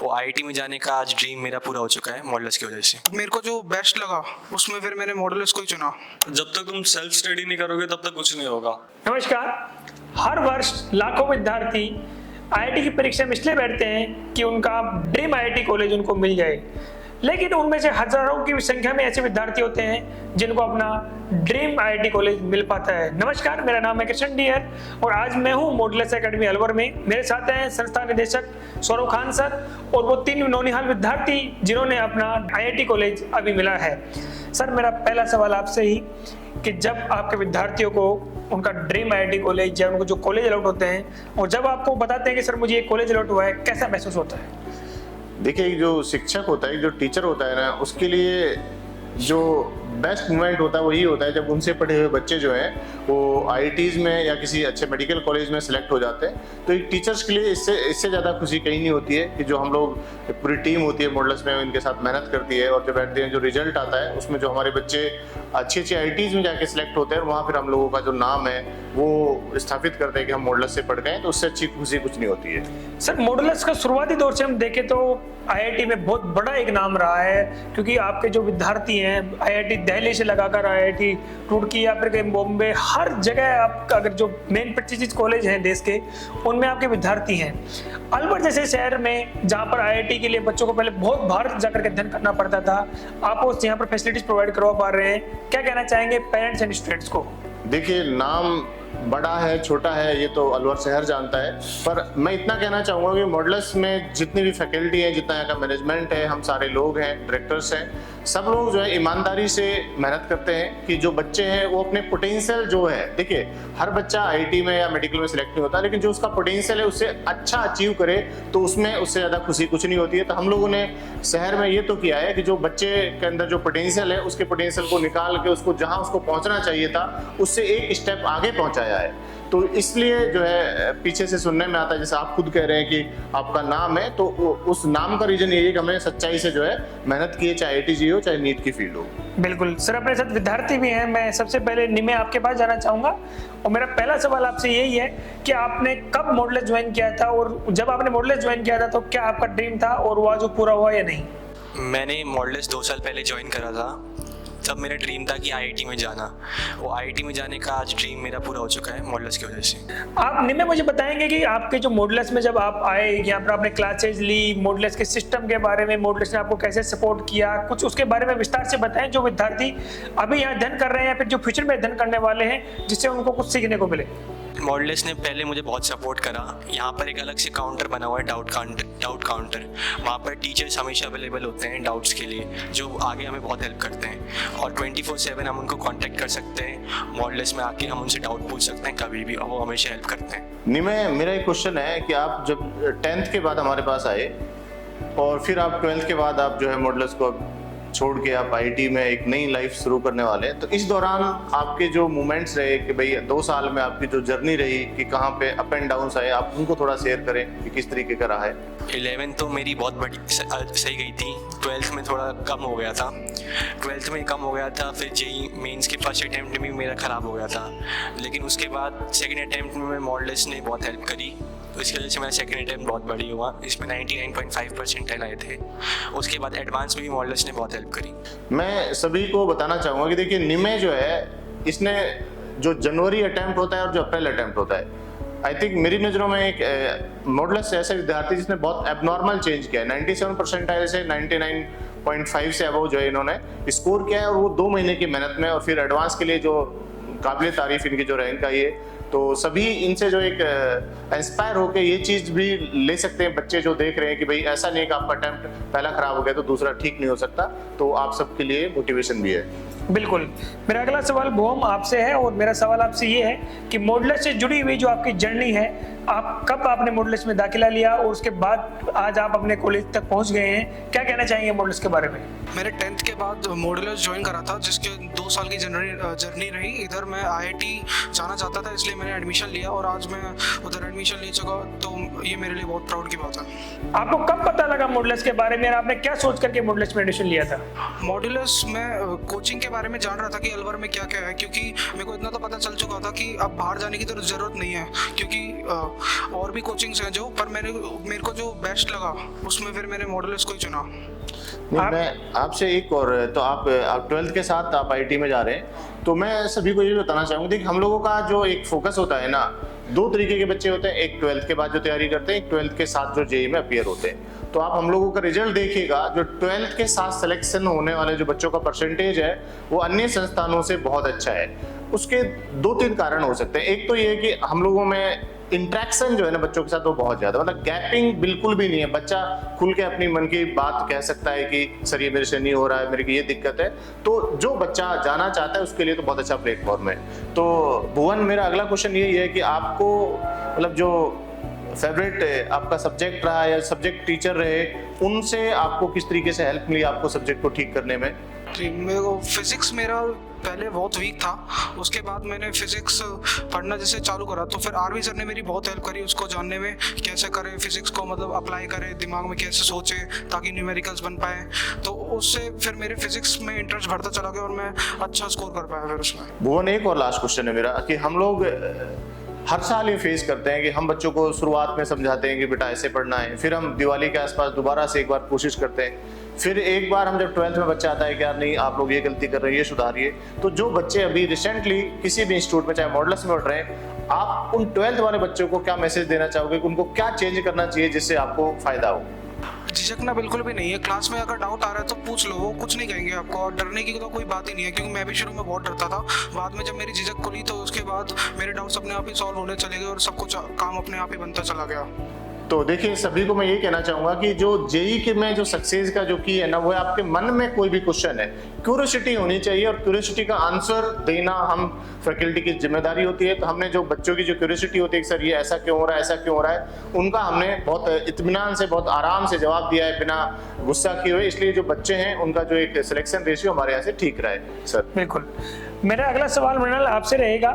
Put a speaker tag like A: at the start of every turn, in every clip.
A: वो आईआईटी में जाने का आज ड्रीम मेरा पूरा हो चुका है मॉडल्स की वजह से।
B: मेरे को जो बेस्ट लगा उसमें फिर मैंने मॉडल्स को ही चुना।
C: जब तक तुम सेल्फ स्टडी नहीं करोगे तब तक कुछ नहीं होगा।
D: नमस्कार। हर वर्ष लाखों विद्यार्थी आईआईटी की परीक्षा में इसलिए बैठते हैं कि उनका ड्रीम आईआईटी कॉलेज उनको मिल जाए, लेकिन उनमें से हजारों की संख्या में ऐसे विद्यार्थी होते हैं जिनको अपना ड्रीम आईआईटी कॉलेज मिल पाता है। नमस्कार, मेरा नाम है कृष्ण डीयर और आज मैं हूं मॉडल्स एकेडमी अलवर में। मेरे साथ हैं संस्था निदेशक सौरभ खान सर और वो 3 नौनिहाल विद्यार्थी जिन्होंने अपना आईआईटी कॉलेज अभी मिला है। सर, मेरा पहला सवाल आपसे ही कि जब आपके विद्यार्थियों को उनका ड्रीम आईआईटी कॉलेज या उनको जो कॉलेज अलॉट होते हैं और जब आपको बताते हैं कि सर मुझे ये कॉलेज अलॉट हुआ है, कैसा महसूस होता है?
E: देखिए, जो शिक्षक होता है, जो टीचर होता है ना, उसके लिए जो बेस्ट मोमेंट होता है वही होता है जब उनसे पढ़े हुए बच्चे जो हैं वो आईआईटीज में या किसी अच्छे मेडिकल कॉलेज में सिलेक्ट हो जाते हैं। तो एक टीचर्स के लिए इससे ज़्यादा खुशी कहीं नहीं होती है कि जो हम लोग पूरी टीम होती है मॉडल्स में इनके साथ मेहनत करती है और जब एट द एंड जो रिजल्ट आता है उसमें जो हमारे बच्चे अच्छी आईआईटीज में जाके सिलेक्ट होते हैं और वहाँ फिर हम लोगों का जो नाम है वो स्थापित करते हैं कि हम मॉडल्स से पढ़ गए, तो उससे अच्छी खुशी कुछ नहीं होती है।
D: सर, मॉडल्स का शुरुआती दौर से हम देखें तो आईआईटी में बहुत बड़ा एक नाम रहा है, क्योंकि आपके जो विद्यार्थी हैं आईआईटी दिल्ली से लगाकर आईआईटी रुड़की या फिर बॉम्बे, हर जगह आप अगर जो मेन प्रेस्टीजियस कॉलेज हैं देश के उनमें आपके विद्यार्थी हैं। अलवर जैसे शहर में जहाँ पर आईआईटी के लिए बच्चों को पहले बहुत बाहर जाकर के अध्ययन करना पड़ता था, आप उस यहाँ पर फैसिलिटीज प्रोवाइड करवा पा रहे हैं, क्या कहना चाहेंगे पेरेंट्स एंड स्टूडेंट्स को?
E: देखिए, नाम बड़ा है छोटा है ये तो अलवर शहर जानता है, पर मैं इतना कहना चाहूँगा कि मॉडल्स में जितनी भी फैकल्टी है, जितना यहाँ का मैनेजमेंट है, हम सारे लोग हैं, डायरेक्टर्स हैं, सब लोग जो है ईमानदारी से मेहनत करते हैं कि जो बच्चे हैं वो अपने पोटेंशियल जो है, देखिए हर बच्चा आईआईटी में या मेडिकल में सिलेक्ट नहीं होता, लेकिन जो उसका पोटेंशियल है उससे अच्छा अचीव करे तो उसमें उससे ज़्यादा खुशी कुछ नहीं होती है। तो हम लोगों ने शहर में ये तो किया है कि जो बच्चे के अंदर जो पोटेंशियल है उसके पोटेंशियल को निकाल के उसको जहाँ उसको पहुँचना चाहिए था उससे एक स्टेप आगे पहुँचाया है। तो इसलिए जो है पीछे से सुनने में आता है, जैसे आप खुद कह रहे हैं कि आपका नाम है, तो उस नाम का रीजन यही है कि हमने सच्चाई से जो है मेहनत की है, चाहे आईआईटी हो चाहे नीट की फील्ड हो।
D: बिल्कुल सर, अपने साथ विद्यार्थी भी हैं। मैं सबसे पहले निमे आपके पास जाना चाहूंगा और मेरा पहला सवाल आपसे यही है कि आपने कब मॉडल्स ज्वाइन किया था और जब आपने मॉडल्स ज्वाइन किया था तो क्या आपका ड्रीम था और वो आज पूरा हुआ या नहीं?
A: मैंने मॉडल्स 2 साल पहले ज्वाइन करा था, तब मेरा ड्रीम था कि आईआईटी में जाना। वो आईआईटी में जाने का आज ड्रीम मेरा पूरा हो चुका है मॉडल्स की वजह से।
D: आप निमे मुझे बताएंगे कि आपके जो मॉडल्स में जब आप आए, यहाँ पर आपने क्लासेज ली, मॉडल्स के सिस्टम के बारे में, मॉडल्स ने आपको कैसे सपोर्ट किया, कुछ उसके बारे में विस्तार से बताएं जो विद्यार्थी अभी यहाँ अध्ययन कर रहे हैं या फिर जो फ्यूचर में अध्ययन करने वाले हैं, जिससे उनको कुछ सीखने को मिले।
A: मॉडल्स ने पहले मुझे बहुत सपोर्ट करा। यहाँ पर एक अलग से काउंटर बना हुआ है, डाउट काउंटर। वहाँ पर टीचर्स हमेशा अवेलेबल होते हैं डाउट्स के लिए, जो आगे हमें बहुत हेल्प करते हैं और 24/7 हम उनको कांटेक्ट कर सकते हैं। मॉडल्स में आके हम उनसे डाउट पूछ सकते हैं कभी भी, और वो हमेशा हेल्प करते हैं।
E: निमे, मेरा एक क्वेश्चन है कि आप जब 10th के बाद हमारे पास आए और फिर आप 12th के बाद आप जो है मॉडल्स को छोड़ के आप आईआईटी में एक नई लाइफ शुरू करने वाले हैं, तो इस दौरान आपके जो मोमेंट्स रहे कि भाई 2 साल में आपकी जो जर्नी रही कि कहाँ पे अप एंड डाउन आए, आप उनको थोड़ा शेयर करें कि किस तरीके का रहा है।
A: 11th तो मेरी बहुत बड़ी सही गई थी, 12th में थोड़ा कम हो गया था। 12th में कम हो गया था, फिर जेई मेंस के फर्स्ट अटैम्प्ट में भी मेरा ख़राब हो गया था, लेकिन उसके बाद सेकंड अटैम्प्ट में मॉडल्स ने बहुत हेल्प करी, तो इसकी वजह से मेरा सेकंड अटैम्प्ट बहुत बड़ी हुआ। इसमें 99.5% आए थे। उसके बाद एडवांस में भी मॉडल्स ने बहुत हेल्प करी।
E: मैं सभी को बताना चाहूँगा कि देखिए, निमे जो है इसने जो जनवरी अटैम्प्ट होता है और जो अप्रैल अटैम्प्ट होता है, आई थिंक मेरी नज़रों में एक मॉडल्स ऐसा विद्यार्थी जिसने बहुत एबनॉर्मल चेंज किया है। 97% से 99.5 से अबव जो है इन्होंने स्कोर किया है, और वो 2 महीने की मेहनत में और फिर एडवांस के लिए जो काबिल तारीफ इनकी जो रैंक आई है, तो सभी इनसे जो एक इंस्पायर होकर ये चीज़ भी ले सकते हैं बच्चे जो देख रहे हैं कि भाई ऐसा नहीं है कि आपका अटैम्प्ट पहला खराब हो गया तो दूसरा ठीक नहीं हो सकता, तो आप सबके लिए मोटिवेशन भी है।
D: बिल्कुल। मेरा अगला सवाल भोम आपसे है और मेरा सवाल आपसे ये है कि मॉडल्स से जुड़ी हुई जो आपकी जर्नी है, आप कब आपने मॉडल्स में दाखिला लिया और उसके बाद आज आप अपने कॉलेज तक पहुंच गए हैं, क्या कहना चाहेंगे मॉडल्स के बारे में?
B: मैंने 10th के बाद मॉडल्स ज्वाइन करा था, जिसके 2 साल की जर्नी रही। इधर मैं आईआईटी जाना चाहता था, इसलिए मैंने एडमिशन लिया और आज मैं उधर एडमिशन ले चुका, तो ये मेरे लिए बहुत प्राउड की बात है।
D: आपको कब पता लगा मॉडुलस के बारे में और आपने क्या सोच करके मॉडुलस में एडमिशन लिया था?
B: मॉड्यूलस में कोचिंग के बारे में जान रहा था कि अलवर में क्या क्या है, क्योंकि मेरे को इतना तो पता चल चुका था कि अब बाहर जाने की तो ज़रूरत नहीं है, क्योंकि और भी कोचिंग्स हैं जो, पर मेरे को जो बेस्ट लगा उसमें फिर मैंने मॉड्यूलस को ही चुना।
E: मैं आपसे एक और, तो आप 12th के साथ आप आईटी में जा रहे हैं, तो मैं सभी को ये बताना चाहूँगा कि हम लोगों का जो एक फोकस होता है ना, दो तरीके के बच्चे होते हैं, एक 12th के बाद जो तैयारी करते हैं, एक 12th के साथ जो जेई में अपीयर होते हैं। तो आप हम लोगों का रिजल्ट देखिएगा, जो 12th के साथ सिलेक्शन होने वाले जो बच्चों का परसेंटेज है वो अन्य संस्थानों से बहुत अच्छा है। उसके 2-3 कारण हो सकते हैं। एक तो ये है कि हम लोगों में इंट्रैक्शन जो है ना बच्चों के साथ वो बहुत ज्यादा, मतलब गैपिंग बिल्कुल भी नहीं है। बच्चा खुल के अपनी मन की बात कह सकता है कि सर ये मेरे से नहीं हो रहा है, मेरे की ये दिक्कत है। तो जो बच्चा जाना चाहता है उसके लिए तो बहुत अच्छा प्लेटफॉर्म है। तो भुवन, मेरा अगला क्वेश्चन यही है कि आपको मतलब जो फेवरेट आपका सब्जेक्ट रहा या सब्जेक्ट टीचर रहे, उनसे आपको किस तरीके से हेल्प मिली आपको सब्जेक्ट को ठीक करने में?
B: मेरे को फिजिक्स मेरा पहले बहुत वीक था, उसके बाद मैंने फिजिक्स पढ़ना जैसे चालू करा तो फिर आरवी सर ने मेरी बहुत हेल्प करी उसको जानने में, कैसे करें फिजिक्स को, मतलब अप्लाई करें दिमाग में, कैसे सोचे ताकि न्यूमेरिकल्स बन पाए। तो उससे फिर मेरे फिजिक्स में इंटरेस्ट बढ़ता चला गया और मैं अच्छा स्कोर कर पाया फिर उसमें।
E: भुवन, एक और लास्ट क्वेश्चन है मेरा कि हम लोग हर साल ये फेस करते हैं कि हम बच्चों को शुरुआत में समझाते हैं कि बेटा ऐसे पढ़ना है, फिर हम दिवाली के आसपास दोबारा से एक बार कोशिश करते हैं, फिर एक बार हम जब 12th में बच्चा आता है कि यार नहीं आप लोग ये गलती कर रहे हैं, ये सुधारिए। तो जो बच्चे अभी रिसेंटली किसी भी इंस्टीट्यूट में चाहे मॉडल्स में पढ़ रहे हैं, आप उन 12th वाले बच्चों को क्या मैसेज देना चाहोगे कि उनको क्या चेंज करना चाहिए जिससे आपको फायदा हो?
B: झिझकना बिल्कुल भी नहीं है। क्लास में अगर डाउट आ रहा है तो पूछ लो, वो कुछ नहीं कहेंगे आपको, और डरने की तो कोई बात ही नहीं है, क्योंकि मैं भी शुरू में बहुत डरता था। बाद में जब मेरी झिझक खुली तो उसके बाद मेरे डाउट्स अपने आप ही सॉल्व होने चले गए और सब कुछ काम अपने आप ही बनता चला गया।
E: तो देखिए, सभी को मैं ये कहना चाहूंगा कि जो जेई के में जो सक्सेस का जो की है ना, वो है आपके मन में कोई भी क्वेश्चन है, क्यूरियोसिटी होनी चाहिए और क्यूरियोसिटी का आंसर देना हम फैकल्टी की जिम्मेदारी होती है। तो हमने जो बच्चों की जो क्यूरियोसिटी होती है कि सर ये ऐसा क्यों हो रहा है, ऐसा क्यों हो रहा है, उनका हमने बहुत इत्मीनान से, बहुत आराम से जवाब दिया है, बिना गुस्सा किए हुए। इसलिए जो बच्चे हैं उनका जो एक सिलेक्शन रेशियो हमारे यहाँ से ठीक रहा है। सर
D: बिल्कुल। मेरा अगला सवाल मृणाल आपसे रहेगा।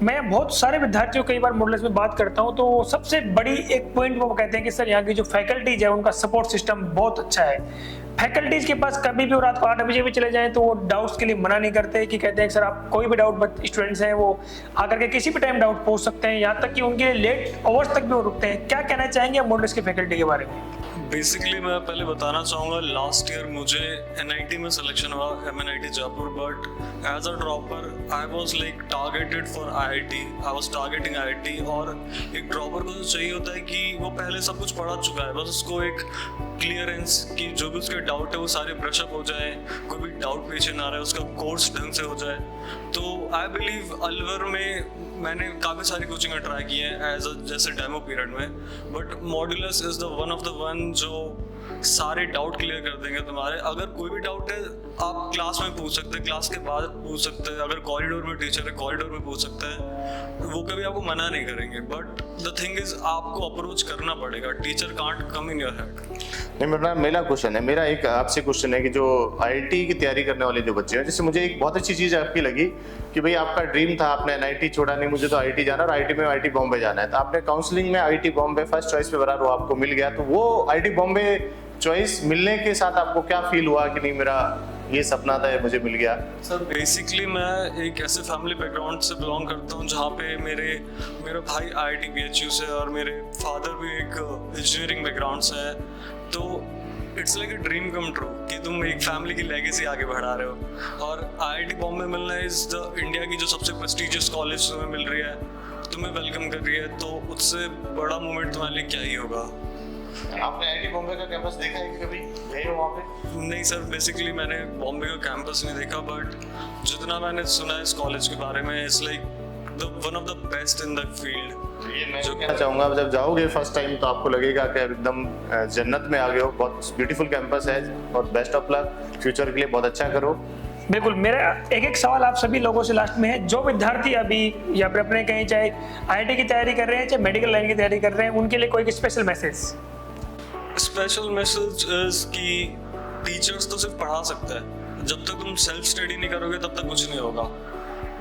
D: मैं बहुत सारे विद्यार्थियों कई बार मॉडल्स में बात करता हूं, तो सबसे बड़ी एक पॉइंट वो कहते हैं कि सर यहाँ की जो फैकल्टीज है उनका सपोर्ट सिस्टम बहुत अच्छा है। फैकल्टीज के पास कभी भी रात को 8 बजे भी चले जाएं तो वो डाउट्स के लिए मना नहीं करते, कि कहते हैं कि सर आप कोई भी डाउट, स्टूडेंट्स हैं वो आकर के किसी भी टाइम डाउट पूछ सकते हैं, यहाँ तक कि उनके लेट आवर्स तक भी वो रुकते हैं। क्या कहना चाहेंगे आप मॉडल्स की फैकल्टी के बारे में?
C: बेसिकली मैं पहले बताना चाहूँगा, लास्ट ईयर मुझे एनआईटी में सिलेक्शन हुआ, MNIT Jaipur, but as a dropper I was like targeted for IIT, I was targeting IIT. और एक ड्रॉपर को तो चाहिए होता है कि वो पहले सब कुछ पढ़ा चुका है, बस उसको एक क्लियरेंस कि जो भी उसके डाउट है वो सारे ब्रशअप हो जाए, कोई भी डाउट पीछे ना रहे, उसका कोर्स ढंग से हो जाए। तो आई बिलीव अलवर में मैंने काफ़ी सारी कोचिंग ट्राई की है एज अ जैसे डेमो पीरियड में, but modulus is the one of the one जो सारे डाउट क्लियर कर देंगे तुम्हारे। अगर कोई भी डाउट है आप क्लास में पूछ सकते हैं, क्लास के बाद पूछ सकते हैं, अगर कॉरिडोर में टीचर है कॉरिडोर में पूछ सकते हैं, वो कभी आपको मना नहीं करेंगे। बट द थिंग इज आपको अप्रोच करना पड़ेगा, teacher can't come in your head.
E: नहीं, मेरा क्वेश्चन है, मेरा एक आपसे क्वेश्चन है कि जो आईआईटी की तैयारी करने वाले जो बच्चे हैं, जैसे मुझे एक बहुत अच्छी चीज़ आपकी लगी कि भाई आपका ड्रीम था, आपने एनआईटी छोड़ा नहीं, मुझे तो आईआईटी जाना और आईआईटी में आईआईटी बॉम्बे जाना है, तो आपने काउंसलिंग में आईआईटी बॉम्बे फर्स्ट चॉइस पे बराबर आपको मिल गया। तो वो आईआईटी बॉम्बे चॉइस मिलने के साथ आपको क्या फील हुआ कि नहीं मेरा ये सपना था, ये मुझे मिल गया?
C: सर बेसिकली मैं एक ऐसे फैमिली बैकग्राउंड से बिलोंग करता हूँ जहाँ पे मेरा भाई आईआईटी बीएचयू से और मेरे फादर भी एक इंजीनियरिंग बैकग्राउंड से है। तो it's like a dream come true कि तुम एक फैमिली की लेगेसी आगे बढ़ा रहे हो। और आईआईटी बॉम्बे मिलना इज द इंडिया की जो सबसे प्रेस्टिजियस कॉलेज तुम्हें मिल रही है, तुम्हें वेलकम कर रही है, तो उससे बड़ा मोमेंट तुम्हारे लिए क्या ही होगा।
E: आपने आईआईटी बॉम्बे का कैंपस देखा है कि कभी गए हो वहाँ पे?
C: नहीं सर, बेसिकली मैंने बॉम्बे का कैंपस नहीं देखा, बट जितना मैंने सुना है इस कॉलेज के बारे में, it's like the one of the best in the field.
E: ये मैं जो कहना चाहूँगा, जब जाओगे फर्स्ट टाइम तो आपको लगेगा कि एकदम जन्नत में आ गए हो। बहुत ब्यूटीफुल कैंपस है और बेस्ट ऑफ लक, फ्यूचर के लिए बहुत अच्छा करो।
D: बिल्कुल। मेरा एक सवाल आप सभी लोगों से लास्ट में है, जो विद्यार्थी अभी या फिर अपने कहीं चाहे आईआईटी की तैयारी कर रहे हैं चाहे मेडिकल लाइन की तैयारी कर रहे हैं, उनके लिए कोई special message?
C: Special message is कि टीचर्स तो सिर्फ पढ़ा सकते हैं, जब तक तुम सेल्फ स्टडी नहीं करोगे तब तक कुछ नहीं होगा।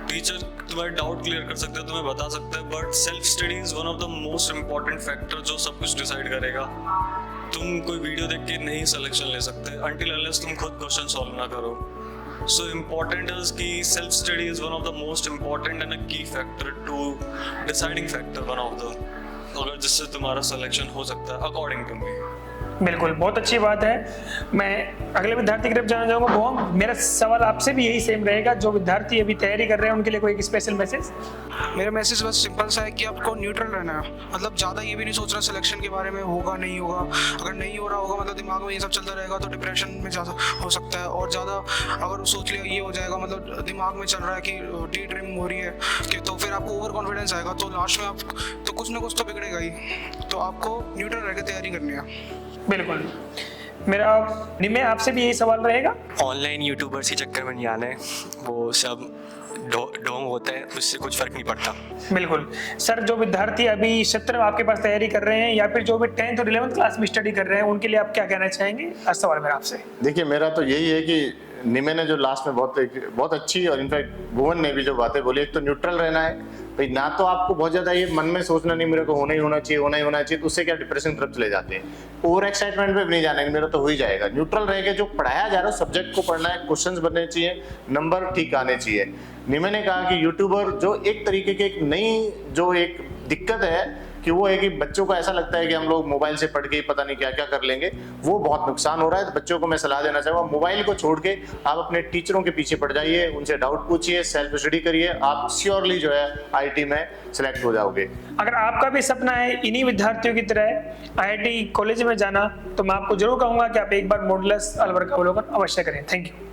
C: टीचर तुम्हारे डाउट क्लियर कर सकते हैं, तुम्हें बता सकते हैं, but self study is one of the most important factor जो सब कुछ डिसाइड करेगा। तुम कोई वीडियो देख के नहीं सिलेक्शन ले सकते until unless तुम खुद क्वेश्चन सॉल्व ना करो. So important is कि self study is one of the most important and a key factor to deciding factor one of the, अगर जिससे तुम्हारा सिलेक्शन हो सकता है according to me.
D: बिल्कुल, बहुत अच्छी बात है. मैं अगले विद्यार्थी की तरफ जाना चाहूँगा. वो मेरा सवाल आपसे भी यही सेम रहेगा. जो विद्यार्थी अभी तैयारी कर रहे हैं उनके लिए कोई एक स्पेशल मैसेज?
B: मेरा मैसेज बस सिंपल सा है कि आपको न्यूट्रल रहना है. मतलब ज़्यादा ये भी नहीं सोचना सिलेक्शन के बारे में होगा नहीं होगा. अगर नहीं हो रहा होगा मतलब दिमाग में ये सब चलता रहेगा तो डिप्रेशन में ज़्यादा हो सकता है. और ज़्यादा अगर सोच लिया ये हो जाएगा मतलब दिमाग में चल रहा है कि डी ड्रीम हो रही है कि, तो फिर आपको ओवर कॉन्फिडेंस आएगा तो लास्ट में आप तो कुछ ना कुछ तो बिगड़ेगा ही. तो आपको न्यूट्रल रह के तैयारी करनी है.
D: बिल्कुल. मेरा निमे आपसे भी यही सवाल रहेगा.
A: ऑनलाइन यूट्यूबर्स के चक्कर में नहीं आना है, वो सब ढोंग होता है, उससे कुछ फर्क नहीं पड़ता.
D: बिल्कुल सर. जो विद्यार्थी अभी सत्र में आपके पास तैयारी कर रहे हैं या फिर जो भी 10th और 11th क्लास में स्टडी कर रहे हैं उनके लिए आप क्या कहना चाहेंगे? सवाल मेरा आपसे.
E: देखिए मेरा तो यही है कि निमे ने जो लास्ट में बहुत अच्छी और इनफैक्ट भुवन ने भी जो बातें बोली, एक तो न्यूट्रल रहना है भाई. ना तो आपको बहुत ज्यादा ये मन में सोचना नहीं मेरे को होना ही होना चाहिए, तो उससे क्या डिप्रेशन की तरफ चले जाते हैं. ओवर एक्साइटमेंट पे भी नहीं जाना कि मेरा तो हो ही जाएगा. न्यूट्रल रह के जो पढ़ाया जा रहा है सब्जेक्ट को पढ़ना है, क्वेश्चंस बनने चाहिए, नंबर ठीक आने चाहिए. निमे ने कहा कि यूट्यूबर जो एक तरीके की एक नई जो एक दिक्कत है कि वो है कि बच्चों को ऐसा लगता है कि हम लोग मोबाइल से पढ़ के पता नहीं क्या क्या कर लेंगे, वो बहुत नुकसान हो रहा है. तो बच्चों को मैं सलाह देना चाहूँगा, मोबाइल को छोड़ के आप अपने टीचरों के पीछे पड़ जाइए, उनसे डाउट पूछिए, सेल्फ स्टडी करिए, आप श्योरली जो है आईआईटी में सिलेक्ट हो जाओगे.
D: अगर आपका भी सपना है इन्हीं विद्यार्थियों की तरह आईआईटी कॉलेज में जाना तो मैं आपको जरूर कहूंगा कि आप एक बार मॉडुलस अलवर का अवलोकन अवश्य करें. Thank you.